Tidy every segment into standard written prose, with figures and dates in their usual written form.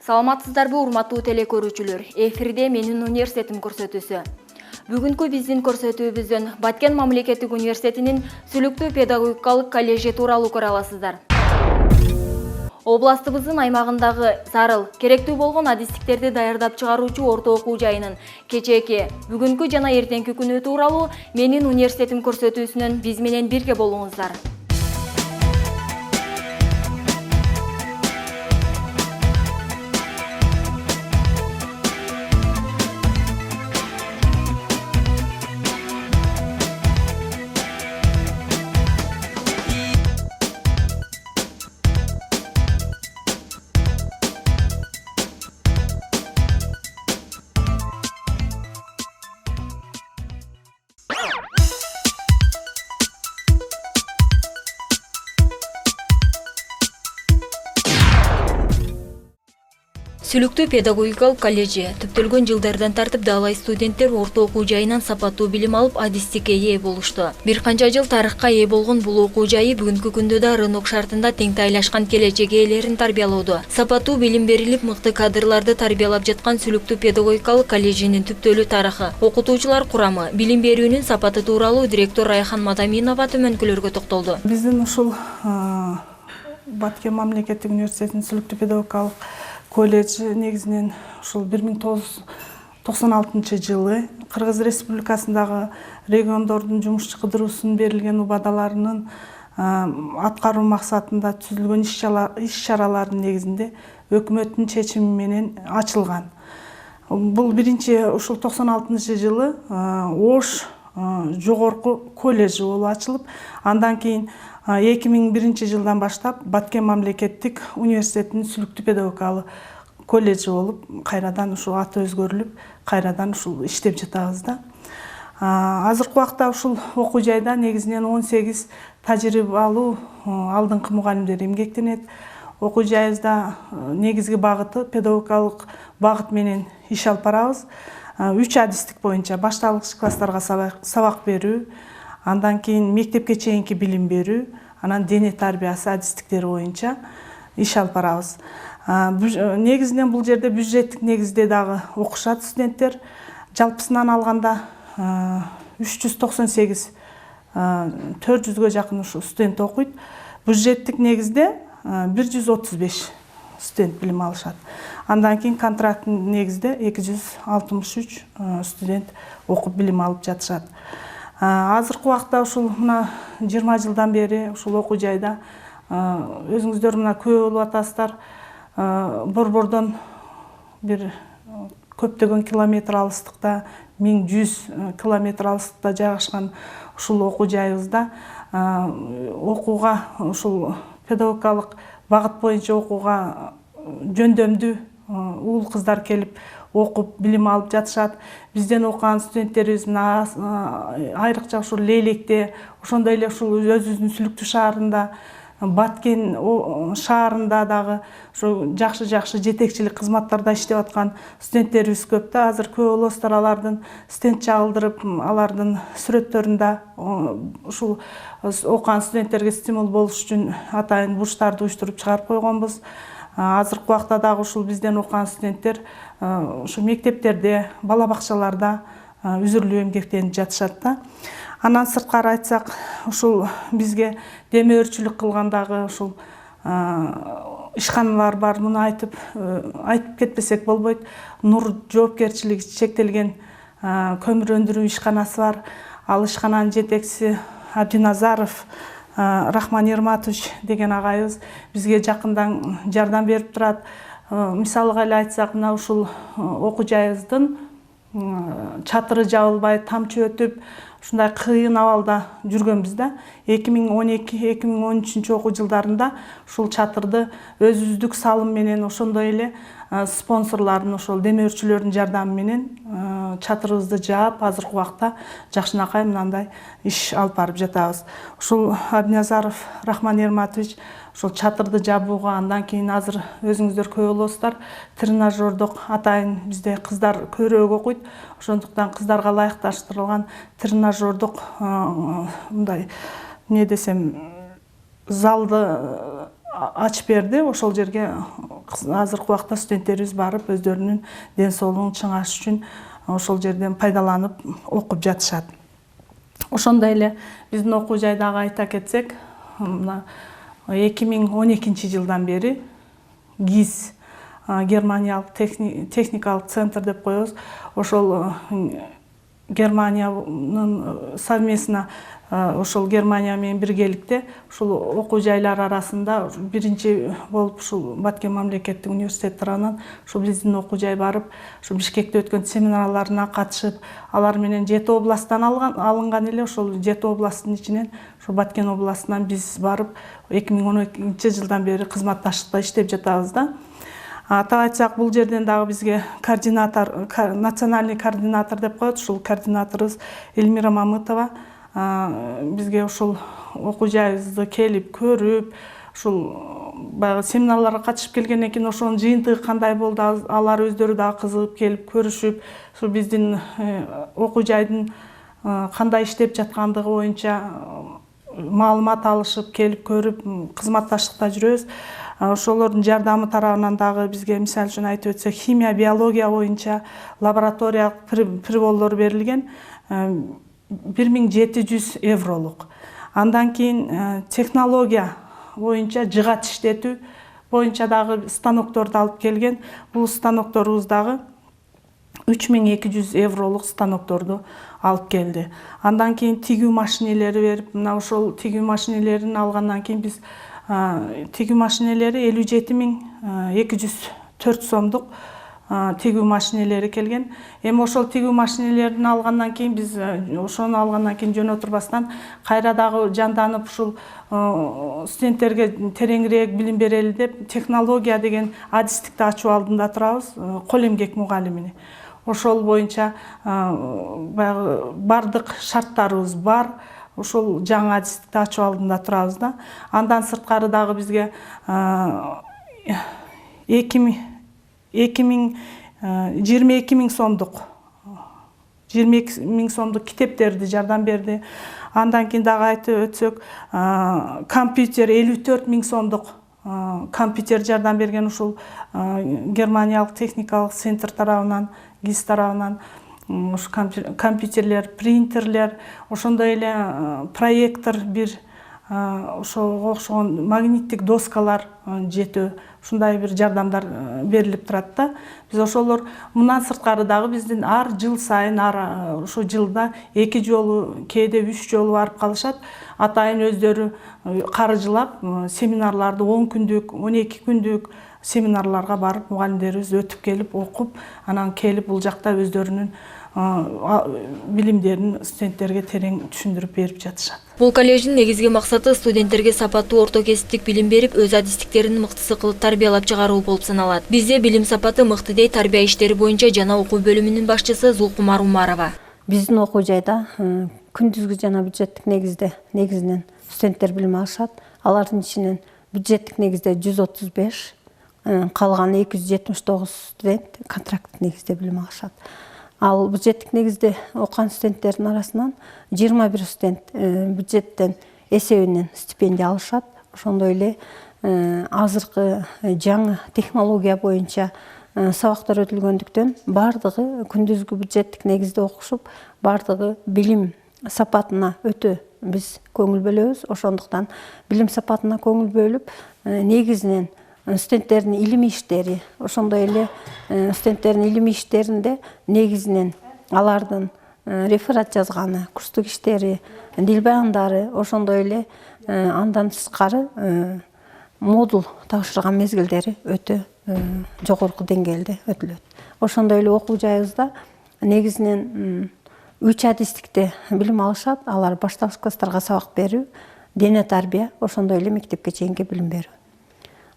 Саламатсыздарбы урматтуу теле көрүүчүлөр. Эфирде менин университетим көрсөтүүсү. Бүгүнкү биздин көрсөтүүбүздөн Баткен мамлекеттик университетинин Сүлүктүү педагогикалык коллежи тууралуу көрө аласыздар. Областыбыздын аймагындагы зарыл, керектүү болгон адистиктерди даярдап чыгаруучу орто окуу жайынын кечээки, бүгүнкү жана эртеңки күнү тууралуу менин университетим көрсөтүүсүнөн биз менен бирге болуңуздар. Сүлүктүү педагогикалык коллежи түптөлгөн жылдардан тартып далай студенттер орто окуу жайынан сапаттуу билим алып адистикке ээ болушту. Бир канча жыл тарыхка ээ болгон бул окуу жайы бүгүнкү күндө да рынок шартында тең тайлашкан келечек ээлерин тарбиялоодо. Сапаттуу билим берилип, мыкты кадрларды тарбиялап жаткан Сүлүктүү педагогикалык коллежинин түптөлүү тарыхы, окутуучулар курамы, билим берүүнүн сапаты тууралуу директор Райхан Мадаминова төмөнкүлөргө токтолду. Биздин ушул Баткен мамлекеттик университетинин Сүлүктүү педагогикалык колледжи негизинен ушул 1996 жылы Кыргыз Республикасындагы региондордун жумушчу кыдыруусунун берилген убадаларынын аткаруу максатында түзүлгөн иш-чаралардын негизинде өкмөттүн чечими менен ачылган. Бул биринчи ушул 96 жылы Ош жогорку колледжи болуп ачылып, андан кийин 2001 жылдан баштап Баткен мамлекеттик университетинин Сүлүктүү педагогикалык колледжи болуп, кайрадан ушул аты өзгөрүлүп, кайрадан ушул иштеп жатабыз да. Азыркы убакта ушул окуу жайда негизинен 18 тажрыйбалуу алдыңкы мугалимдер эмгектенет. Окуу жайыбызда негизги багыты педагогикалык багыт менен иш алып барабыз. 3 адистик боюнча башталгыч класстарга сабак берүү, андан кийин мектепке чейинки билим берүү, анан дене тарбиясы адистиктери боюнча иш алып барабыз. Негизинен бул жерде бюджеттик негизде дагы окушат студенттер. Жалпысынан алганда 398 400гө жакын ушу студент окуйт. Бюджеттик негизде 135 студент билим алышат. Андан кийин контракттын негизде 263 студент окуп билим алып жатышат. Азыркы убакта ушул мына 20 жылдан бери ушул окуу жайда өзүңүздөр мына күбө болуп атасыздар. Борбордон бир көптөгөн километр алыстыкта, 1100 километр алыстыкта жайгашкан ушул окуу жайыбызда окууга, ушул педагогикалык багыт боюнча окууга жөндөмдүү уул кыздар келип окуп билим алып жатышат. Бизден окуган студенттерибиз айрыкча ушул Лейлекте, ошондой эле ушул өзүбүздүн Сүлүктүү шаарында, Баткен шаарында дагы ушу жакшы жетекчилик кызматтарда иштеп аткан студенттерибиз көп да. Азыр көп болосуздар, алардын стенд чагылдырып, алардын сүрөттөрүндө ушул окуган студенттерге стимул болуш үчүн атайын бурчтарды уюштуруп чыгарып койгонбуз. Азыркы убакта дагы ушул бизден окуган студенттер ушу мектептерде, бала бакчаларда үзүрлүү эмгектенип жатышат да. Анан сырткары айтсак, ушул бизге демөөрчүлүк кылгандагы ушул ишканалар бар. Муну айтып кетпесек болбойт. Нур жоопкерчилиги чектелген көмүр өндүрүү ишканасы бар. Ал ишкананын жетекчиси Абдиназаров Рахман Ерматович деген агайыбыз бизге жакындан жардам берип турат. Мисалга эле айтсак, мына ушул окуу жайыбыздын чатыры жабылбай, тамчы өтүп, ушундай кыйын абалда жүргөнбүз да. 2012-2013 окуу жылдарында ушул чатырды өзүбүздүк салым менен, ошондой эле спонсорлордун, ошол демөөрчүлөрдүн жардамы менен чатырыбызды жаап, азыркы убакта жакшынакай мындай иш алып барып жатабыз. Ушул Абдиназаров Рахман Ерматович ушул чатырды жабууга, андан кийин азыр өзүңүздөр көп болосуздар, тренажердук атайын бизде кыздар көбүрөөк окуйт. Ошондуктан кыздарга ылайыкташтырылган тренажердук мындай эмне десем, залды ачып берди. Ошол жерге азыркы убакта студенттерибиз барып өздөрүнүн ден соолугун чыңаш үчүн ошол жерден пайдаланып окуп жатышат. Ошондой эле биздин окуу жайдагы айта кетсек, мына 2012 жылдан бери ГИЗ Германиялык техникалык центр деп коебуз. Ошол Германиянын совместно ошол Германия менен биргеликте ушул окуу жайлар арасында биринчи болуп ушул Баткен мамлекеттик университети тарабынан ушул биздин окуу жай барып, ушул Бишкекте өткөн семинарларына катышып, алар менен 7 областтан алынган эле. Ошол 7 областтын ичинен ушул Баткен областынан биз барып 2012 жылдан бери кызматташтыкта иштеп жатабыз да. Атап айтсак, бул жерден дагы бизге координатор, национальный координатор деп коет. Ушул координаторубуз Эльмира Мамытова бизге ушул окуу жайыбызды келип көрүп, ушул баягы семинарларга катышып келгенден кийин ошонун жыйынтыгы кандай болду, алар өздөрү дагы кызыгып келип көрүшүп, ушул биздин окуу жайдын кандай иштеп жаткандыгы боюнча маалымат алышып, келип көрүп, кызматташтыкта жүрөбүз. Ошолордун жардамы тарабынан дагы бизге, мисалы үчүн айтып өтсөк, химия, биология боюнча лабораториялык приборлор берилген 1700 евролук. Андан кийин технология боюнча жыгач иштетүү боюнча дагы станокторду алып келген. Бул станокторубуз дагы 3200 евролук станокторду алып келди. Андан кийин тигүү машинелери берип, мына ошол тигүү машинелерин алгандан кийин биз тигүү машинелери 57.204 сомдук тигүү машинелери келген. Эми ошол тигүү машинелерин алгандан кийин биз ошону алгандан кийин жөн отурбастан кайра дагы жанданып ушул студенттерге тереңирээк билим берели деп технология деген адистикти ачуу алдында турабыз, кол эмгек мугалимини. Ошол боюнча баягы бардык шарттарыбыз бар. Ошол жаңы адистикти ачуу алдында турабыз да. Андан сырткары дагы бизге 22 миң сомдук 22 миң сомдук китептерди жардам берди. Андан кийин дагы айтып өтсөк, компьютер 54 миң сомдук компьютер жардам берген. Ушул Германиялык техникалык центр тарабынан, ГИЗ тарабынан компьютерлер, принтерлер, ошондой эле проектор бир, ошого окшогон магниттик доскалар жетүү, ушундай бир жардамдар берилип турат да. Биз ошолор мындан сырткары дагы биздин ар жыл сайын, ошо жылда 2 жолу, кээде 3 жолу барып калышат. Атайын өздөрү каржылап семинарларды 10 күндүк, 12 күндүк семинарларга барып мугалимдерибиз өтүп келип окуп, анан келип бул жакта өздөрүнүн билимдерин студенттерге терең түшүндүрүп берип жатышат. Бул коллеждин негизги максаты студенттерге сапаттуу орто кесиптик билим берип, өз адистиктерин мыктысы кылып тарбиялап чыгаруу болуп саналат. Бизде билим сапаты мыкты дейт тарбия иштери боюнча жана окуу бөлүмүнүн башчысы Зулкумар Умарова. Биздин окуу жайда күндүзгү жана бюджеттик негизинен студенттер билим алышат. Алардын ичинен бюджеттик негизде 135, калган 279 студент контракттык негизде билим алышат. Ал бюджеттик негизде окуган студенттердин арасынан 21 студент бюджеттен эсебинен стипендия алышат. Ошондой эле азыркы жаңы технология боюнча сабактар өтүлгөндүктөн бардыгы күндүзгү бюджеттик негизде окушуп, бардыгы билим сапатына өтө биз көңүл бөлөбүз. Ошондуктан билим сапатына көңүл бөлүп, негизинен студенттердин илимий иштери, ошондой эле студенттердин илимий иштеринде негизинен алардын реферат жазганы, курстук иштери, дил баяндары, ошондой эле андан тышкары модул тапшырган мезгилдери өтө жогорку деңгээлде өтүлөт. Ошондой эле окуу жайыбызда негизинен 3 адистикте билим алышат. Алар башталгыч класстарга сабак берүү, дене тарбия, ошондой эле мектепке чейинки билим берүү.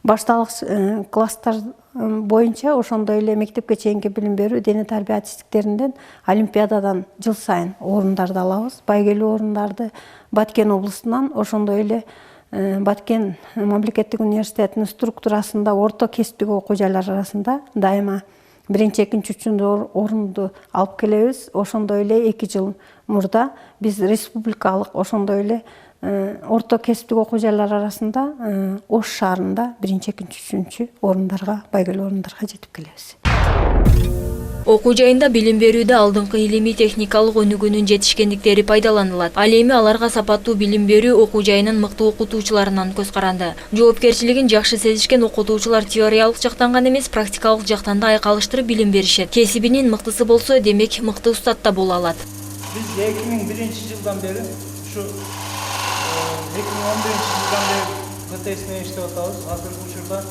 Башталгыч класстар боюнча ошондой эле мектепке чейинки билим берүү, дене тарбия адистиктеринен олимпиададан жыл сайын орундарды алабыз. Байгелүү орундарды Баткен облусунан, ошондой эле Баткен мамлекеттик университетинин структурасында орто кесиптик окуу жайлар арасында дайыма биринчи, экинчи, үчүнчү орунду алып келебиз. Ошондой эле 2 жыл мурда биз республикалык ошондой эле орто кесиптик окуу жайлар арасында Ош шаарында биринчи, экинчи, үчүнчү орундарга, байгелүү орундарга жетип келебиз. Окуу жайында билим берүүдө алдыңкы илимий техникалык өнүгүүнүн жетишкендиктери пайдаланылат. Ал эми аларга сапаттуу билим берүү окуу жайынын мыкты окутуучуларынан көз каранды. Жоопкерчилигин жакшы сезишкен окутуучулар теориялык жактан гана эмес, практикалык жактан да айкалыштырып билим беришет. Кесибинин мыктысы болсо, демек мыкты устат да боло алат. Биз 2001-жылдан бери ушу 2011-жылдан бери ГТС менен иштеп атабыз. Азыркы учурда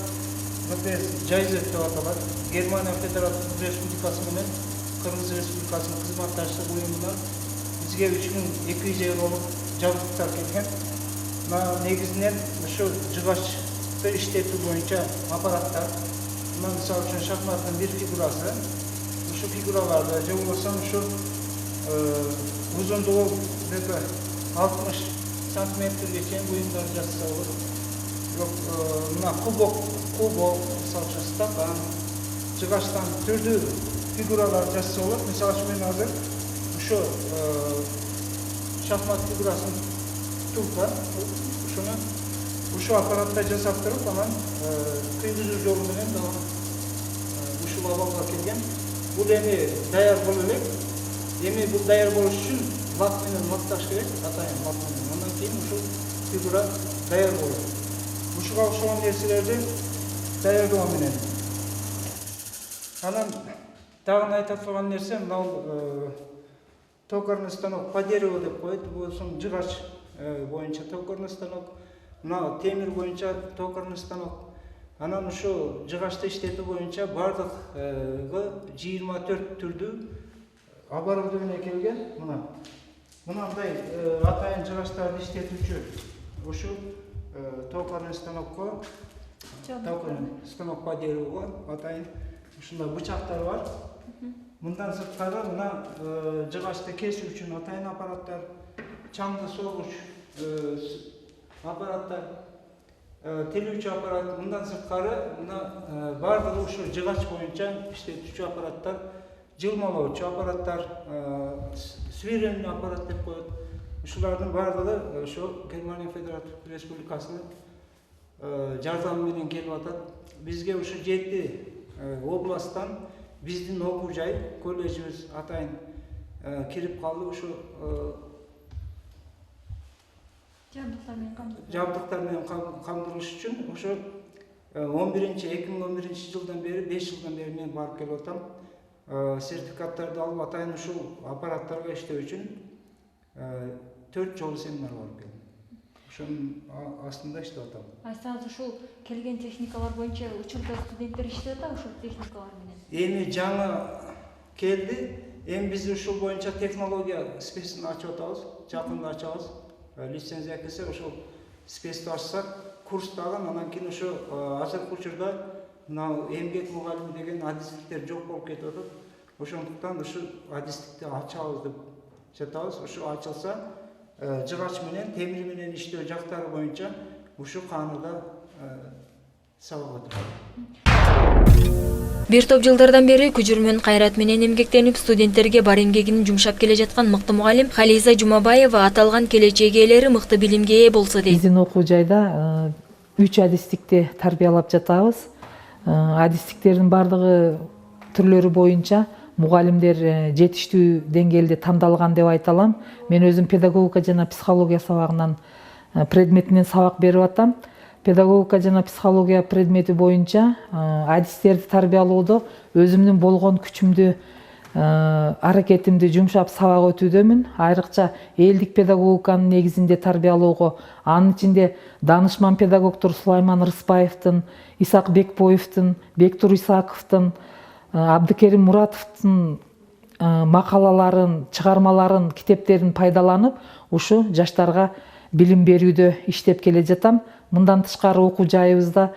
ГТС Жайзек деп аталат. Германия Федеративдик Республикасы менен Кыргыз Республикасынын кызматташтык уюмунан бизге 3200 евролук жабдыктар келген. Негизинен ушу жыгачты иштетүү боюнча аппараттар. Мисалы үчүн шахматтын бир фигурасы. Ушу фигураларды же болбосо ушу узундугу 60 сантиметрге чейин буюмдар жасаса болот. Мына кубок, мисалы үчүн стакан, жыгачтан түрдүү фигуралар жасаса болот. Мисалы үчүн мен азыр ушу шахмат фигурасын турда, ушуну ушу аппаратта жасап туруп, анан кыйгызуу жолу менен ушул абалга келген. Бул эми даяр боло элек. Эми бул даяр болуш үчүн лак менен макташ керек, атайын лак менен. Андан кийин ушул фигура даяр болот. Ушуга окшогон нерселерди даярдоо менен. Анан дагы айтып турган нерсе, мына токарный станок по дереву деп коет. Бул жыгач боюнча токарный станок, мына темир боюнча токарный станок. Анан ушу жыгачты иштетүү боюнча бардыгы 24 түрдүү оборудование келген. Мынандай атайын жыгачтарды иштетүүчү ушу токарный станокко, токарный станок по дереву атайын ушундай бычактар бар. Мындан сырткары мына жыгачты кесүү үчүн атайын аппараттар, чаңды согуш аппараттар, телүүчү аппарат. Мындан сырткары мына бардыгы ушу жыгач боюнча иштетүүчү аппараттар, жылмалоочу аппараттар, свирельный аппарат деп коет. Ушулардын бардыгы ошо Германия Федеративдик Республикасынын жардамы менен келип атат. Бизге ушу 7 областтан биздин окуу жай, колледжибиз атайын кирип калды. Ушу жабдыктар менен камтылыш үчүн ошо 2011-жылдан бери 5 жылдан бери мен барып келип атам. Сертификаттарды алып атайын ушул аппараттарга иштөө үчүн 4 жолу семинар барып келдим. Ошонун астында иштеп атам. Айсаңыз ушул келген техникалар боюнча учурда студенттер иштеп атат ошол техникалар менен. Эми жаңы келди. Эми биз ушул боюнча технология спесин ачып атабыз. Жакында ачабыз. Лицензия келсе ошол спести ачсак, курс дагы андан кийин ошо азыркы учурда мына эмгек мугалими деген адистиктер жок болуп кетип атат. Ошондуктан ушу адистикти ачабыз деп жатабыз. Ушу ачылса, жыгач менен, темир менен иштөө жактары боюнча ушу кааныда сабак өтүп. Бир топ жылдардан бери күжүрмөн кайрат менен эмгектенип, студенттерге бар эмгегин жумшап келе жаткан мыкты мугалим Хализа Жумабаева аталган келечек ээлери мыкты билимге ээ болсо дейт. Биздин окуу жайда 3 адистикти тарбиялап жатабыз. Адистиктердин бардыгы түрлөрү боюнча мугалимдер жетиштүү деңгээлде тандалган деп айта алам. Мен өзүм педагогика жана психология сабагынан предметинен сабак берип атам. Педагогика жана психология предмети боюнча адистерди тарбиялоодо өзүмдүн болгон күчүмдү, аракетимди жумшап сабак өтүүдөмүн. Айрыкча элдик педагогиканын негизинде тарбиялоого, анын ичинде данышман педагогдор Сулайман Рыспаевдин, Исак Бекбоевдин, Бектур Исаковдун, Абдыкерим Муратовдун макалаларын, чыгармаларын, китептерин пайдаланып, ушу жаштарга билим берүүдө иштеп келе жатам. Мындан тышкары окуу жайыбызда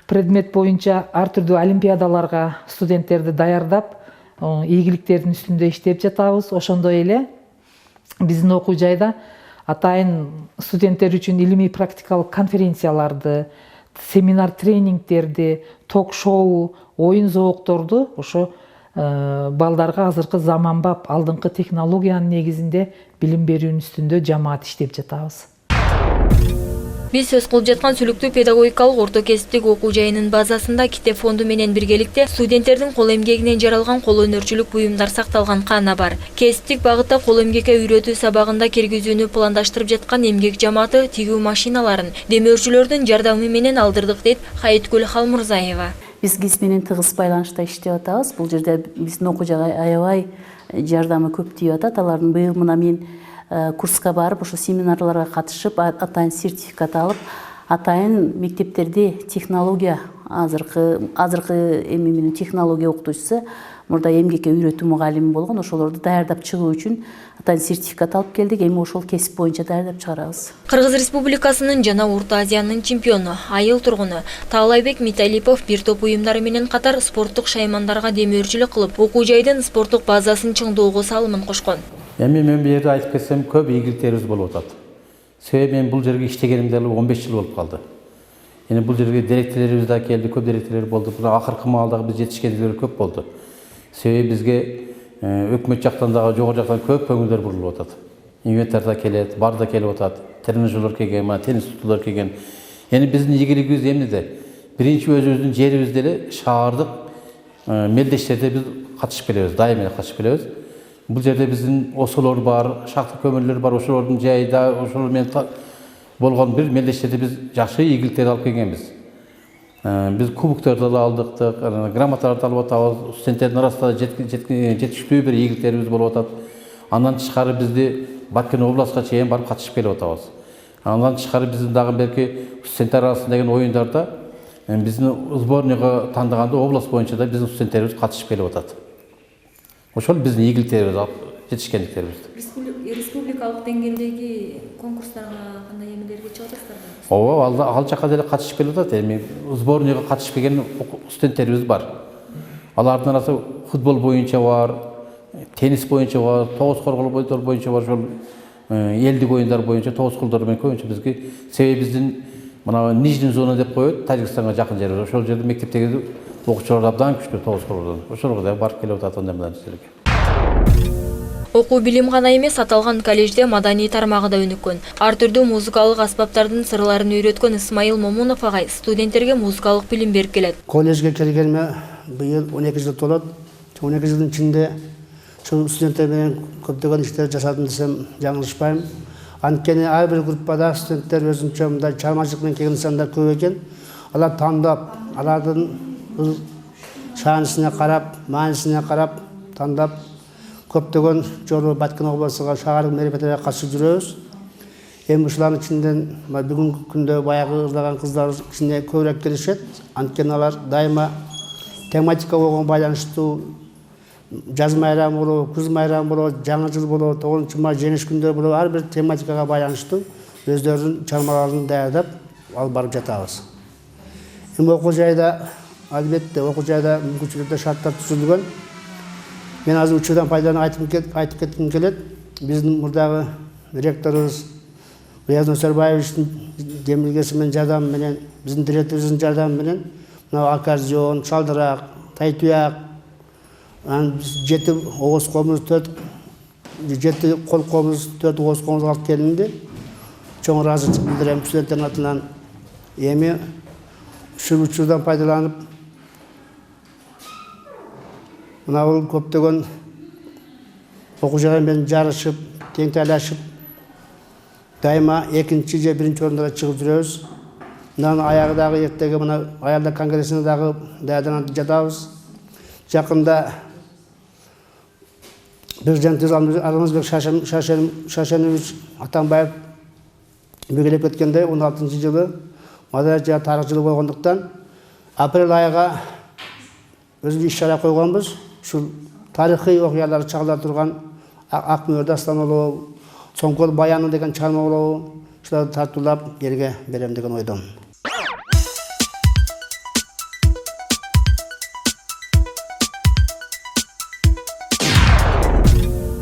предмет боюнча ар түрдүү олимпиадаларга студенттерди даярдап, ийгиликтердин үстүндө иштеп жатабыз. Ошондой эле биздин окуу жайда атайын студенттер үчүн илимий практикалык конференцияларды, семинар тренингтерди, ток-шоу, оюн зоокторду ошо балдарга азыркы заманбап алдыңкы технологиянын негизинде билим берүүнүн үстүндө жамаат иштеп жатабыз. Биз сөз кылып жаткан Сүлүктүү педагогикалык орто кесиптик окуу жайынын базасында Китеп фонду менен биргеликте студенттердин кол эмгегинен жаралган кол өнөрчүлүк буюмдар сакталган каана бар. Кесиптик багытта кол эмгекке үйрөтүү сабагында киргизүүнү пландаштырып жаткан эмгек жамааты тигүү машиналарын демөөрчүлөрдүн жардамы менен алдырдык, дейт Хайыткүл Халмурзаева. Биз КИС менен тыгыз байланышта иштеп атабыз. Бул жерде биздин окуу жайга аябай жардамы көп тийип атат. Алардын быйыл мына мен курска барып, ошо семинарларга катышып, атайын сертификат алып, атайын мектептерде технология азыркы эми менен технология окутуучусу, мурда эмгекке үйрөтүү мугалими болгон, ошолорду даярдап чыгуу үчүн атайын сертификат алып келдик. Эми ошол кесип боюнча даярдап чыгарабыз. Кыргыз Республикасынын жана Орто Азиянын чемпиону, айыл тургуну Таалайбек Миталипов бир топ уюмдары менен катар спорттук шаймандарга демөөрчүлүк кылып, окуу жайдын спорттук базасын чыңдоого салымын кошкон. Эми мен бул жерде айтып кетсем, көп ийгиликтерибиз болуп атат. Себеби мен бул жерге иштегенимде 15 жыл болуп калды. Эми бул жерге директорлорубуз да келди, көп директорлор болду. Бирок акыркы маалдагы биз жетишкендер көп болду. Себеби бизге өкмөт жактан дагы, жогору жактан көп көңүлдөр бурулуп атат. Инвентар да келет, бар да келип атат. Тренажерлор келген, теннис стулдар келген. Эми биздин ийгилигибиз эмнеде? Биринчи өзүбүздүн жерибизде эле шаардык мелдештерде биз катышып келебиз, дайыма катышып келебиз. Бул жерде биздин осолор бар, шактык көмүрлөр бар, ошолордун жайда, ошолор менен болгон бир мелдештерде биз жакшы ийгиликтер алып келгенбиз. Биз кубокторду да алдык, грамоталарды алып атабыз, студенттердин арасында жетиштүү бир ийгиликтерибиз болуп атат. Андан тышкары бизди Баткен областка чейин барып катышып келип атабыз. Андан тышкары биздин дагы берки студенттер арасында деген оюндарда биздин сборныйга тандаганда область боюнча да биздин студенттерибиз катышып келип атат. Ошол биздин ийгиликтерибиз, жетишкендиктерибиз. Республикалык деңгээлдеги конкурстарга кандай эмелерге чыгасыздар? Ооба, ал жака деле катышып келип атат. Эми сборныйга катышып келген студенттерибиз бар. Алардын арасында футбол боюнча бар, теннис боюнча бар, тогуз коргол боюнча бар, ошол элдик оюндар боюнча тогуз колдор менен көбүнчө бизге. Себеби биздин мына Нижний зона деп коет, Тажикстанга жакын жер. Ошол жерде мектептеги окуучулар абдан күчтүү тогуз колдордон. Ошолорго да барып келип атат андай жерге. Окуу билим гана эмес, аталган коллежде маданий тармагы да өнүккөн. Ар түрдүү музыкалык аспаптардын сырларын үйрөткөн Исмаил Момунов агай студенттерге музыкалык билим берип келет. Коллежге келгениме быйыл 12 жыл толот. 12 жылдын ичинде ушул студенттер менен көптөгөн иштер жасадым десем жаңылышпайм. Анткени ар бир группада студенттер өзүнчө мындай чыгармачылык менен келген insanдар көп экен. Алар тандап, алардын шаанысына карап, маанисине карап тандап көптөгөн жолу Баткен областыга шаардык мероприятияларга катышып жүрөбүз. Эми ушулардын ичинен бүгүнкү күндө баягы ырлаган кыздар ичине көбүрөөк келишет. Анткени алар дайыма тематика болгон байланыштуу жаз майрамы болобу, күз майрамы болобу, жаңы жыл болобу, 9-май жеңиш күндөрү болобу, ар бир тематикага байланыштуу өздөрүнүн чыгармаларын даярдап алып барып жатабыз. Эми окуу жайда албетте окуу жайда мүмкүнчүлүктөр шарттар түзүлгөн. Мен азыр учурдан пайдаланып айтып кетким келет. Биздин мурдагы ректорубуз Рияз Нөсөрбаевичтин демилгеси менен жардамы менен, биздин директорубуздун жардамы менен мына аккордеон, шалдырак, тайтуяк, 7 оғыз қолымыз, 7 қол қолымыз, 4 оғыз қолымыз алып келінді. Чоң разылық білдірем студенттердің атынан. Эми ушул учурдан пайдаланып, мына бул көптөгөн окуу жайы менен жарышып, теңтайлашып, дайыма 2-чи же 1-чи орундарга чыгып жүрөбүз. Мына аягы дагы эртеге мына аялдар конгрессине дагы даярданып жатабыз. Жакында Президент Алмазбек Шашенович Атамбаев белгилеп кеткендей 16-чы жылы маданият жана тарых жылы болгондуктан апрель айга өзүбүз иш-чара койгонбуз. Ушул тарыхый окуяларды чагыла турган Ак мөөр дастан болобу, Соңкол баяны деген чыгарма болобу, ушуларды тартуулап элге берем деген ойдомун.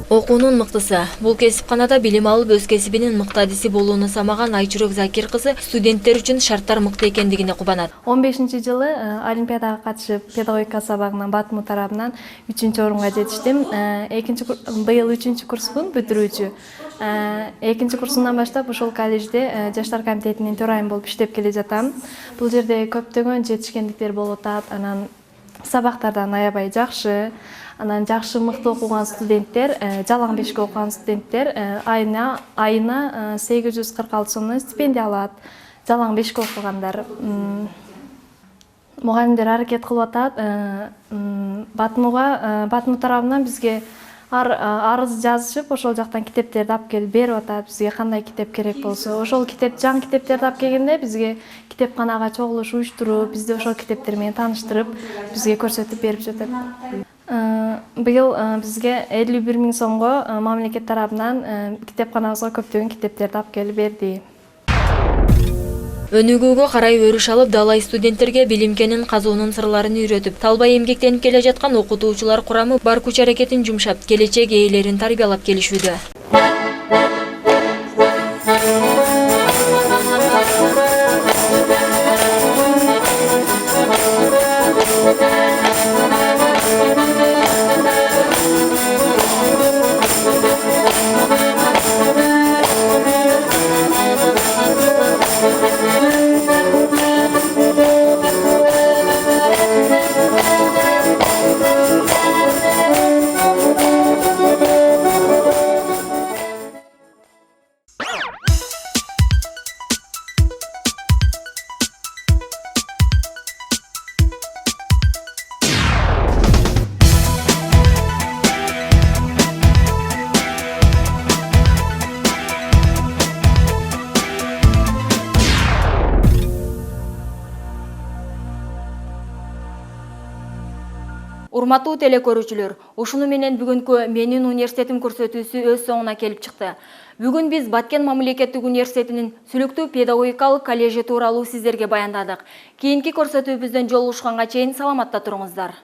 Окуу окуунун мыктысы. Бул кесипканада билим алып өз кесибинин мыкты адиси болууну самаган Айчүрөк Закир кызы студенттер үчүн шарттар мыкты экендигине кубанат. 15-жылы олимпиадага катышып педагогика сабагынан БАТМУ тарабынан 3-орунга жетиштим. Быйыл 3-курспун, бүтүрүүчү. 2-курсумдан баштап ушул коллежде жаштар комитетинин төрайым болуп иштеп келе жатам. Бул жерде көптөгөн жетишкендиктер болуп атат. Анан сабактардан аябай жакшы. Анан жакшы мыкты окуган студенттер, жалаң бешке окуган студенттер айына 846 сомдон стипендия алат. Жалаң бешке окугандар. Мугалимдер аракет кылып атат. БАТМУ тарабынан бизге арыз жазышып, ошол жактан китептерди алып келип берип атат. Бизге кандай китеп керек болсо, ошол жаңы китептерди алып келгенде бизге китепканага чогулуш уюштуруп, бизди ошол китептер менен тааныштырып, бизге көрсөтүп берип жатат. Быйыл бизге 51 000 сомго мамлекет тарабынан китепканабызга көптөгөн китептерди алып келип берди. Өнүгүүгө карай өрүш алып, далай студенттерге билимкенин казуунун сырларын үйрөтүп, талбай эмгектенип келе жаткан окутуучулар курамы бар күч аракетин жумшап, келечек ээлерин тарбиялап келишүүдө. Урматтуу телекөрүүчүлөр, ушуну менен бүгүнкү менин университетим көрсөтүүсү өз соңуна келип чыкты. Бүгүн биз Баткен мамлекеттик университетинин Сүлүктүү педагогикалык коллежи тууралуу сиздерге баяндадык. Кийинки көрсөтүүбүздөн жолугушканга чейин саламатта туруңуздар.